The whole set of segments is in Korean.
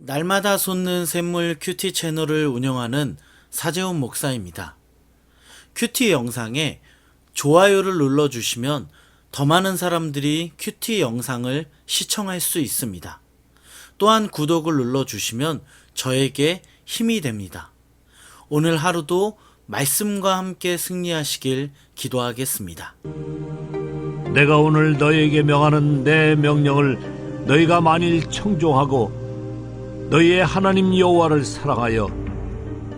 날마다 솟는 샘물 큐티 채널을 운영하는 사재훈 목사입니다. 큐티 영상에 좋아요를 눌러주시면 더 많은 사람들이 큐티 영상을 시청할 수 있습니다. 또한 구독을 눌러주시면 저에게 힘이 됩니다. 오늘 하루도 말씀과 함께 승리하시길 기도하겠습니다. 내가 오늘 너희에게 명하는 내 명령을 너희가 만일 청종하고 너희의 하나님 여호와를 사랑하여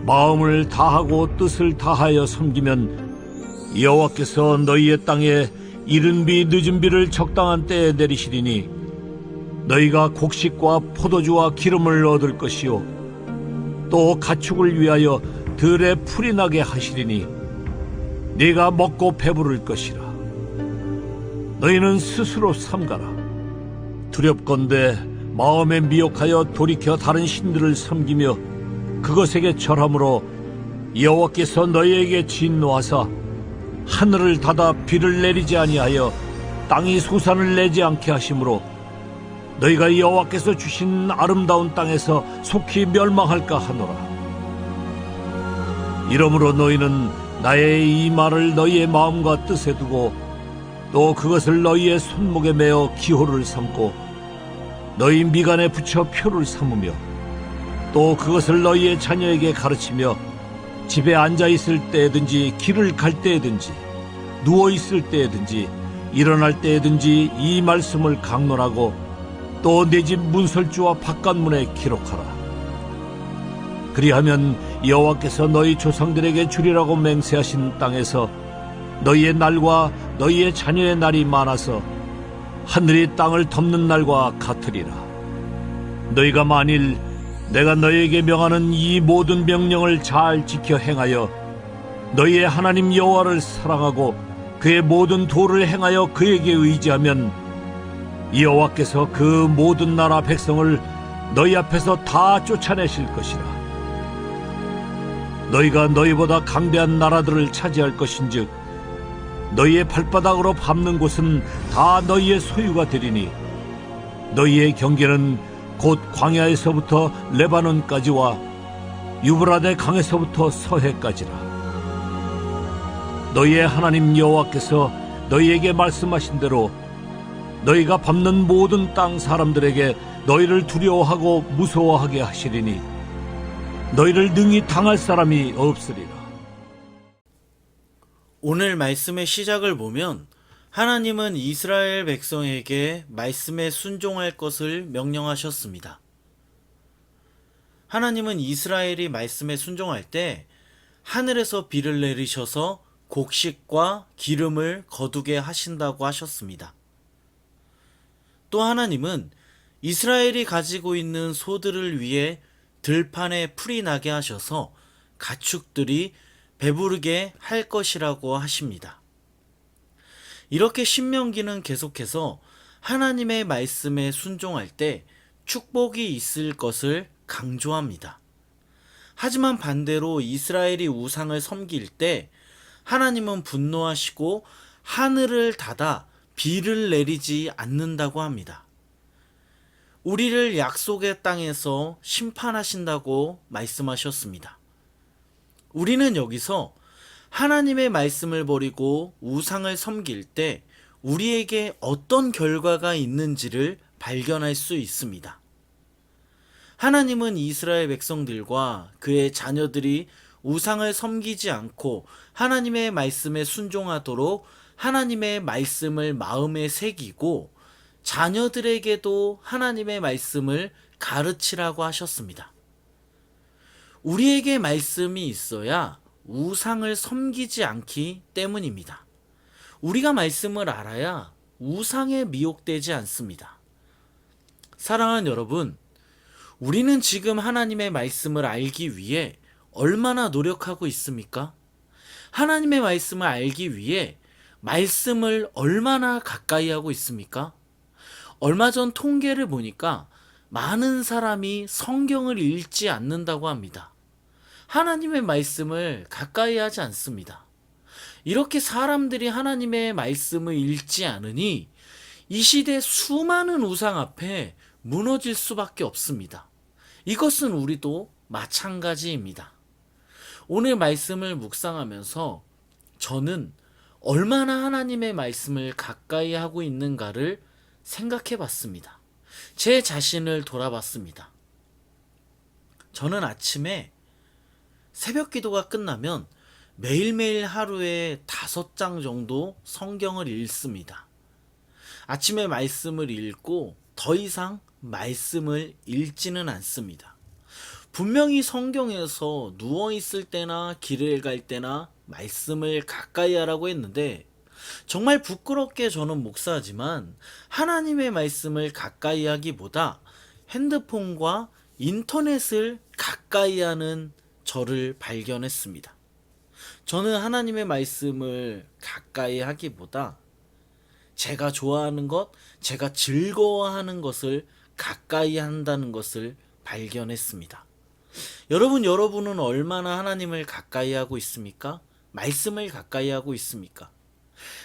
마음을 다하고 뜻을 다하여 섬기면 여호와께서 너희의 땅에 이른 비 늦은 비를 적당한 때에 내리시리니 너희가 곡식과 포도주와 기름을 얻을 것이요 또 가축을 위하여 들에 풀이 나게 하시리니 네가 먹고 배부를 것이라. 너희는 스스로 삼가라. 두렵건대 마음에 미혹하여 돌이켜 다른 신들을 섬기며 그것에게 절함으로 여호와께서 너희에게 진노하사 하늘을 닫아 비를 내리지 아니하여 땅이 소산을 내지 않게 하심으로 너희가 여호와께서 주신 아름다운 땅에서 속히 멸망할까 하노라. 이러므로 너희는 나의 이 말을 너희의 마음과 뜻에 두고 또 그것을 너희의 손목에 매어 기호를 삼고 너희 미간에 붙여 표를 삼으며 또 그것을 너희의 자녀에게 가르치며 집에 앉아있을 때든지 길을 갈 때든지 누워있을 때든지 일어날 때든지 이 말씀을 강론하고 또 내 집 문설주와 바깥문에 기록하라. 그리하면 여호와께서 너희 조상들에게 주리라고 맹세하신 땅에서 너희의 날과 너희의 자녀의 날이 많아서 하늘이 땅을 덮는 날과 같으리라. 너희가 만일 내가 너희에게 명하는 이 모든 명령을 잘 지켜 행하여 너희의 하나님 여호와를 사랑하고 그의 모든 도를 행하여 그에게 의지하면 여호와께서 그 모든 나라 백성을 너희 앞에서 다 쫓아내실 것이라. 너희가 너희보다 강대한 나라들을 차지할 것인즉 너희의 발바닥으로 밟는 곳은 다 너희의 소유가 되리니 너희의 경계는 곧 광야에서부터 레바논까지와 유브라데 강에서부터 서해까지라. 너희의 하나님 여호와께서 너희에게 말씀하신 대로 너희가 밟는 모든 땅 사람들에게 너희를 두려워하고 무서워하게 하시리니 너희를 능히 당할 사람이 없으리라. 오늘 말씀의 시작을 보면 하나님은 이스라엘 백성에게 말씀에 순종할 것을 명령하셨습니다. 하나님은 이스라엘이 말씀에 순종할 때 하늘에서 비를 내리셔서 곡식과 기름을 거두게 하신다고 하셨습니다. 또 하나님은 이스라엘이 가지고 있는 소들을 위해 들판에 풀이 나게 하셔서 가축들이 배부르게 할 것이라고 하십니다. 이렇게 신명기는 계속해서 하나님의 말씀에 순종할 때 축복이 있을 것을 강조합니다. 하지만 반대로 이스라엘이 우상을 섬길 때 하나님은 분노하시고 하늘을 닫아 비를 내리지 않는다고 합니다. 우리를 약속의 땅에서 심판하신다고 말씀하셨습니다. 우리는 여기서 하나님의 말씀을 버리고 우상을 섬길 때 우리에게 어떤 결과가 있는지를 발견할 수 있습니다. 하나님은 이스라엘 백성들과 그의 자녀들이 우상을 섬기지 않고 하나님의 말씀에 순종하도록 하나님의 말씀을 마음에 새기고 자녀들에게도 하나님의 말씀을 가르치라고 하셨습니다. 우리에게 말씀이 있어야 우상을 섬기지 않기 때문입니다. 우리가 말씀을 알아야 우상에 미혹되지 않습니다. 사랑하는 여러분, 우리는 지금 하나님의 말씀을 알기 위해 얼마나 노력하고 있습니까? 하나님의 말씀을 알기 위해 말씀을 얼마나 가까이 하고 있습니까? 얼마 전 통계를 보니까 많은 사람이 성경을 읽지 않는다고 합니다. 하나님의 말씀을 가까이 하지 않습니다. 이렇게 사람들이 하나님의 말씀을 읽지 않으니 이 시대 수많은 우상 앞에 무너질 수밖에 없습니다. 이것은 우리도 마찬가지입니다. 오늘 말씀을 묵상하면서 저는 얼마나 하나님의 말씀을 가까이 하고 있는가를 생각해 봤습니다. 제 자신을 돌아봤습니다. 저는 아침에 새벽 기도가 끝나면 매일매일 하루에 5장 정도 성경을 읽습니다. 아침에 말씀을 읽고 더 이상 말씀을 읽지는 않습니다. 분명히 성경에서 누워있을 때나 길을 갈 때나 말씀을 가까이 하라고 했는데 정말 부끄럽게 저는 목사지만 하나님의 말씀을 가까이 하기보다 핸드폰과 인터넷을 가까이 하는 저를 발견했습니다. 저는 하나님의 말씀을 가까이 하기보다 제가 좋아하는 것, 제가 즐거워하는 것을 가까이 한다는 것을 발견했습니다. 여러분은 얼마나 하나님을 가까이 하고 있습니까? 말씀을 가까이 하고 있습니까?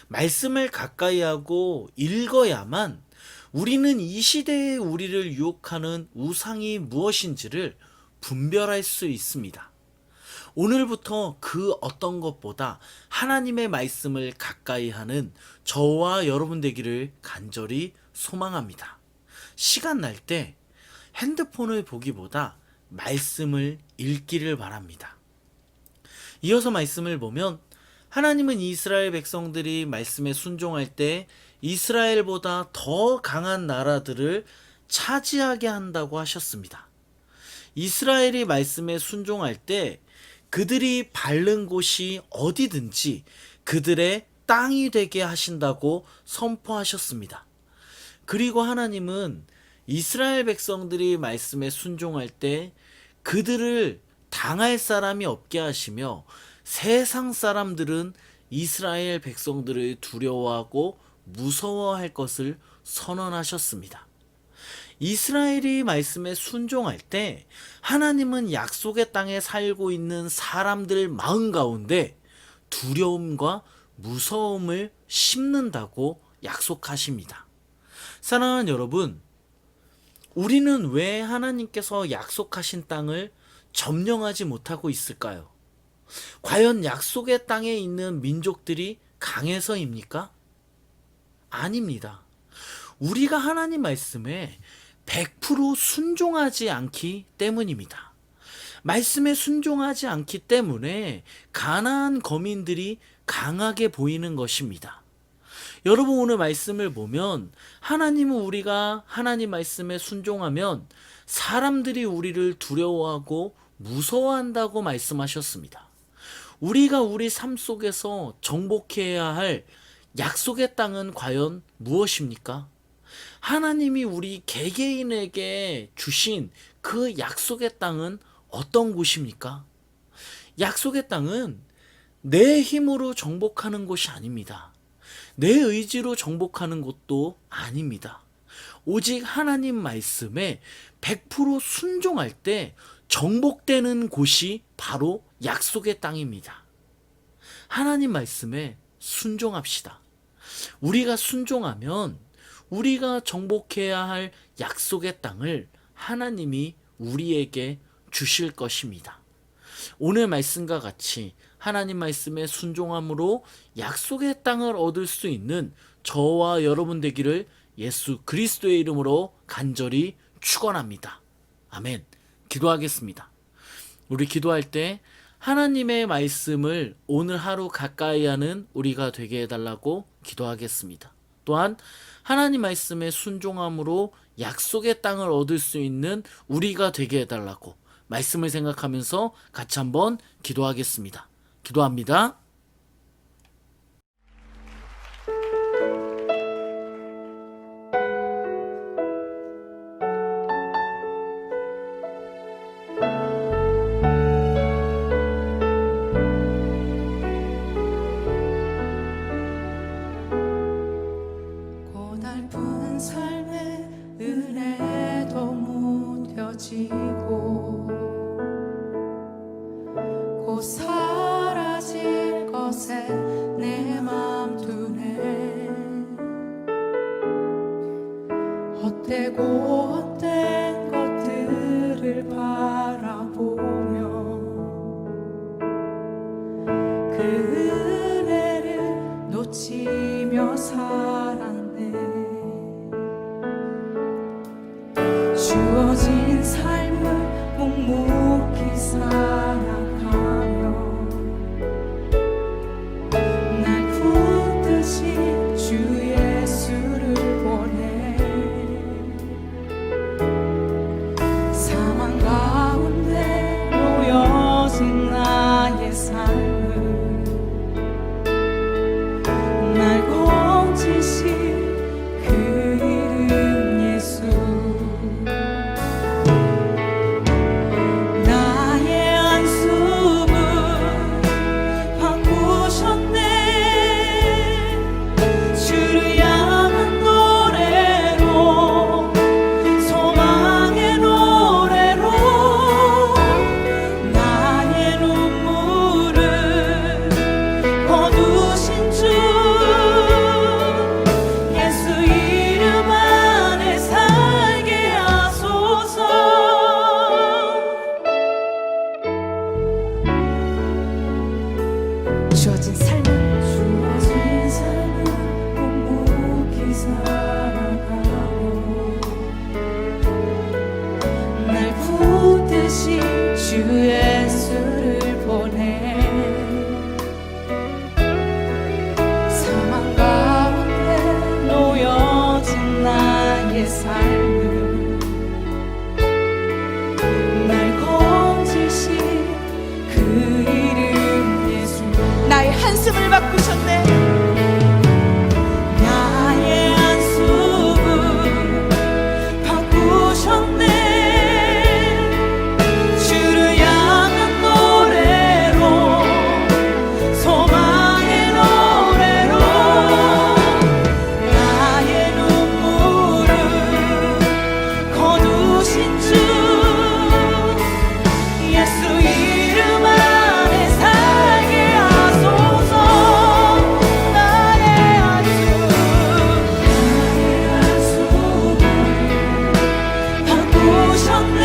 말씀을 가까이 하고 읽어야만 우리는 이 시대에 우리를 유혹하는 우상이 무엇인지를 분별할 수 있습니다. 오늘부터 그 어떤 것보다 하나님의 말씀을 가까이 하는 저와 여러분 되기를 간절히 소망합니다. 시간 날 때 핸드폰을 보기보다 말씀을 읽기를 바랍니다. 이어서 말씀을 보면 하나님은 이스라엘 백성들이 말씀에 순종할 때 이스라엘보다 더 강한 나라들을 차지하게 한다고 하셨습니다. 이스라엘이 말씀에 순종할 때 그들이 밟는 곳이 어디든지 그들의 땅이 되게 하신다고 선포하셨습니다. 그리고 하나님은 이스라엘 백성들이 말씀에 순종할 때 그들을 당할 사람이 없게 하시며 세상 사람들은 이스라엘 백성들을 두려워하고 무서워할 것을 선언하셨습니다. 이스라엘이 말씀에 순종할 때 하나님은 약속의 땅에 살고 있는 사람들 마음 가운데 두려움과 무서움을 심는다고 약속하십니다. 사랑하는 여러분, 우리는 왜 하나님께서 약속하신 땅을 점령하지 못하고 있을까요? 과연 약속의 땅에 있는 민족들이 강해서입니까? 아닙니다. 우리가 하나님 말씀에 100% 순종하지 않기 때문입니다. 말씀에 순종하지 않기 때문에 가나안 거민들이 강하게 보이는 것입니다. 여러분, 오늘 말씀을 보면 하나님은 우리가 하나님 말씀에 순종하면 사람들이 우리를 두려워하고 무서워한다고 말씀하셨습니다. 우리가 우리 삶 속에서 정복해야 할 약속의 땅은 과연 무엇입니까? 하나님이 우리 개개인에게 주신 그 약속의 땅은 어떤 곳입니까? 약속의 땅은 내 힘으로 정복하는 곳이 아닙니다. 내 의지로 정복하는 것도 아닙니다. 오직 하나님 말씀에 100% 순종할 때 정복되는 곳이 바로 약속의 땅입니다. 하나님 말씀에 순종합시다. 우리가 순종하면 우리가 정복해야 할 약속의 땅을 하나님이 우리에게 주실 것입니다. 오늘 말씀과 같이 하나님 말씀에 순종함으로 약속의 땅을 얻을 수 있는 저와 여러분 되기를 예수 그리스도의 이름으로 간절히 축원합니다. 아멘. 기도하겠습니다. 우리 기도할 때 하나님의 말씀을 오늘 하루 가까이 하는 우리가 되게 해달라고 기도하겠습니다. 또한 하나님 말씀에 순종함으로 약속의 땅을 얻을 수 있는 우리가 되게 해달라고 말씀을 생각하면서 같이 한번 기도하겠습니다. 기도합니다. 고달픈 삶의 은혜도 무뎌지고 곧 사라질 것에 내 맘 두네. 헛되고 헛된 것들을 주를 바라보며 그 은혜를 놓치며 살았네. 주어진 삶을 묵묵히 살아가며 날 붙듯이 주 예수를 보내 사망 가운데 놓여진 나의 삶을 날 건지신 그 이름 예수. 나의 안수를 바꾸셨네. 주를 향한 노래로 소망의 노래로 나의 눈물을 거두신 주 예수 이름 안에 살게 하소서. 주어진 삶을 묵묵히 살아가며 날 붙듯이 주 예수를 보내 사망 가운데 놓여진 나의 삶을 날 건지신 그 이름 예수. 나의 한숨을 바꾸셨네. 나의 안수를 바꾸셨네. 주를 향한 노래로 소망의 노래로 나의 눈물을 거두신 주 예수 이름 안에 살게 하소서. 나의 안수를 바꾸셨네.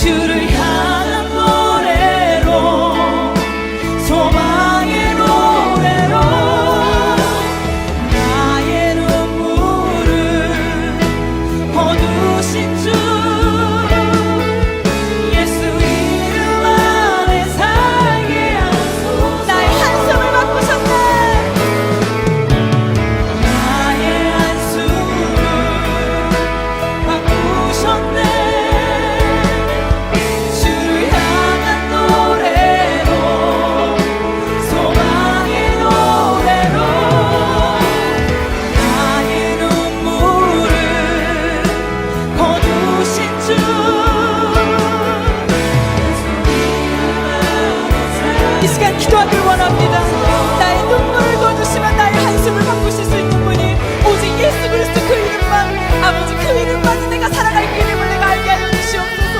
주를 향한 노래로 소망의 노래로 나의 눈물을 거두신 주 예수 이름 안에 살게 하소서. 나의 한숨을 바꾸셨네. 나의 안수를 바꾸셨네. 주를 향한 노래로 소망의 노래로 나의 눈물을 거두신 주 이 시간 기도하길 원합니다. 나의 눈물을 거두시면 나의 한숨을 바꾸실 수 있는 분이 오직 예수 그리스도 그 이름만, 아버지 그 이름만 내가 살아갈 그 이름을 내가 알게 하여 주시옵소서.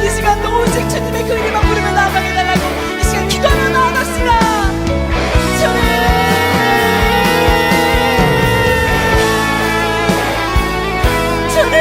이 시간도 오직 주님의 그 이름만 부르며 나아가게 달라고 이 시간 기도하며 나아갑시다. 주님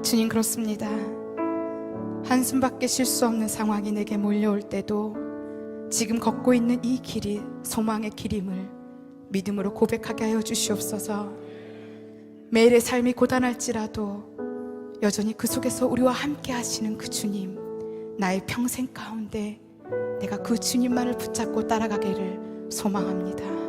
주님 그렇습니다. 한숨밖에 쉴 수 없는 상황이 내게 몰려올 때도 지금 걷고 있는 이 길이 소망의 길임을 믿음으로 고백하게 하여 주시옵소서. 매일의 삶이 고단할지라도 여전히 그 속에서 우리와 함께 하시는 그 주님, 나의 평생 가운데 내가 그 주님만을 붙잡고 따라가기를 소망합니다.